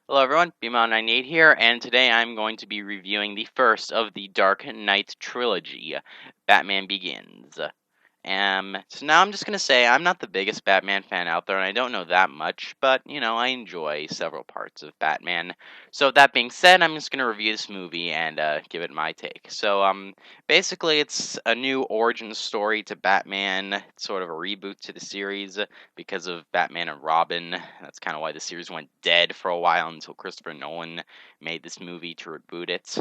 Hello everyone, BenJammin's here, and today I'm going to be reviewing the first of the Dark Knight trilogy, Batman Begins. So now I'm just gonna say I'm not the biggest Batman fan out there, and I don't know that much, but I enjoy several parts of Batman. So that being said, I'm just gonna review this movie and give it my take. Basically, it's a new origin story to Batman. It's sort of a reboot to the series because of Batman and Robin. That's kind of why the series went dead for a while until Christopher Nolan made this movie to reboot it.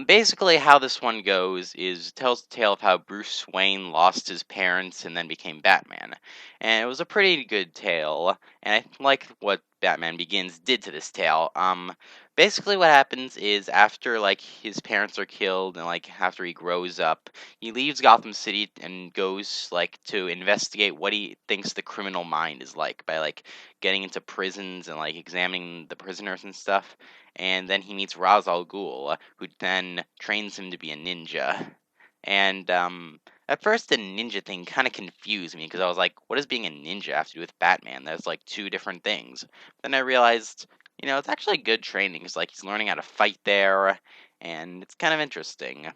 Basically, how this one goes is tells the tale of how Bruce Wayne lost his parents and then became Batman, and it was a pretty good tale. And I like what Batman Begins did to this tale. Basically, what happens is after his parents are killed and after he grows up, he leaves Gotham City and goes to investigate what he thinks the criminal mind is like by getting into prisons and examining the prisoners and stuff. And then he meets Ra's al Ghul, who then trains him to be a ninja. And at first, the ninja thing kind of confused me because I was like, "What does being a ninja have to do with Batman?" That's like two different things. Then I realized, it's actually good training. It's like he's learning how to fight there, and it's kind of interesting.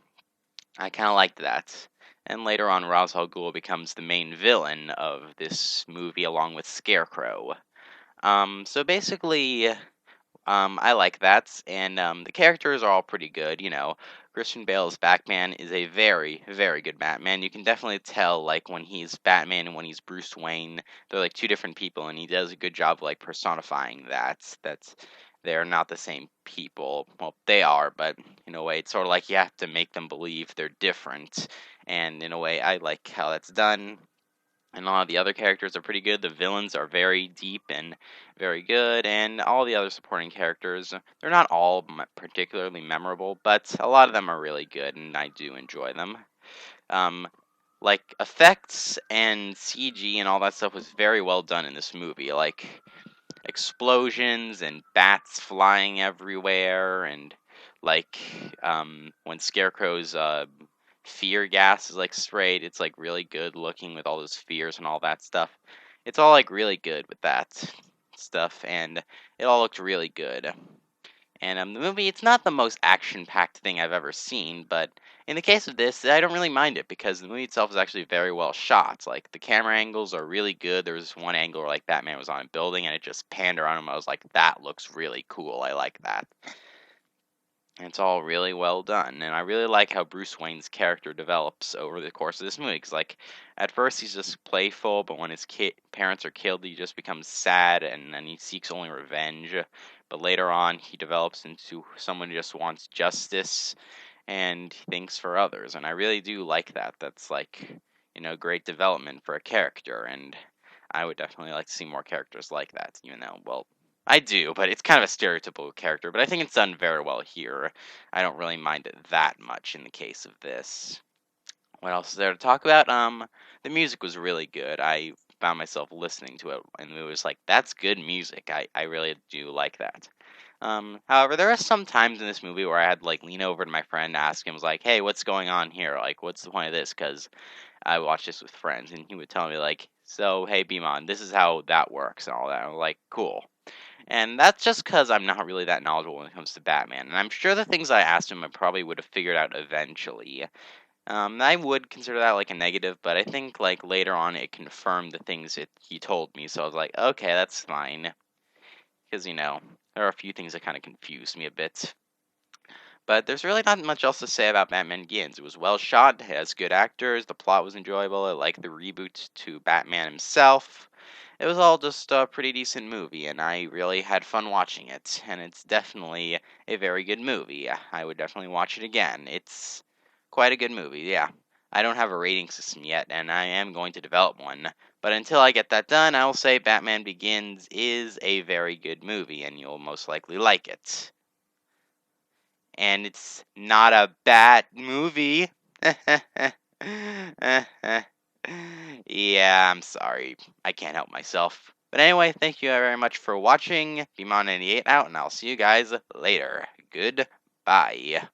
I kind of liked that. And later on, Ra's al Ghul becomes the main villain of this movie, along with Scarecrow. So basically, I like that, and the characters are all pretty good. Christian Bale's Batman is a very, very good Batman. You can definitely tell, when he's Batman and when he's Bruce Wayne, they're like two different people, and he does a good job of personifying that. That's they're not the same people. Well, they are, but in a way, it's sort of like you have to make them believe they're different. And in a way, I like how that's done. And a lot of the other characters are pretty good. The villains are very deep and very good, and all the other supporting characters, they're not all particularly memorable, but a lot of them are really good, and I do enjoy them. Um, effects and CG and all that stuff was very well done in this movie. Explosions and bats flying everywhere, and like when Scarecrow's fear gas is sprayed, it's really good looking with all those fears and all that stuff. It's all really good with that stuff, and it all looked really good. And the movie, it's not the most action-packed thing I've ever seen, but in the case of this, I don't really mind it because the movie itself is actually very well shot. The camera angles are really good. There was one angle where Batman was on a building and it just panned around him. I was like, that looks really cool. I like that. And it's all really well done, and I really like how Bruce Wayne's character develops over the course of this movie. Because at first he's just playful, but when his parents are killed, he just becomes sad, and then he seeks only revenge. But later on, he develops into someone who just wants justice, and he thinks for others. And I really do like that. That's great development for a character, and I would definitely like to see more characters like that. Even though, well, I do, but it's kind of a stereotypical character, but I think it's done very well here. I don't really mind it that much in the case of this. What else is there to talk about? The music was really good. I found myself listening to it, and it was like, that's good music. I really do like that. However, there are some times in this movie where I had to lean over to my friend and ask him, was like, hey, what's going on here? What's the point of this? Because I watched this with friends, and he would tell me so hey, Beamon, this is how that works and all that. I was like, cool. And that's just because I'm not really that knowledgeable when it comes to Batman. And I'm sure the things I asked him I probably would have figured out eventually. I would consider that a negative, but I think later on it confirmed the things that he told me. So I was like, okay, that's fine. Because, there are a few things that kind of confused me a bit. But there's really not much else to say about Batman Begins. It was well shot, it has good actors, the plot was enjoyable, I liked the reboot to Batman himself. It was all just a pretty decent movie, and I really had fun watching it. And it's definitely a very good movie. I would definitely watch it again. It's quite a good movie, yeah. I don't have a rating system yet, and I am going to develop one. But until I get that done, I will say Batman Begins is a very good movie, and you'll most likely like it. And it's not a bad movie. Yeah, I'm sorry. I can't help myself. But anyway, thank you very much for watching. BeamOn98 out, and I'll see you guys later. Goodbye.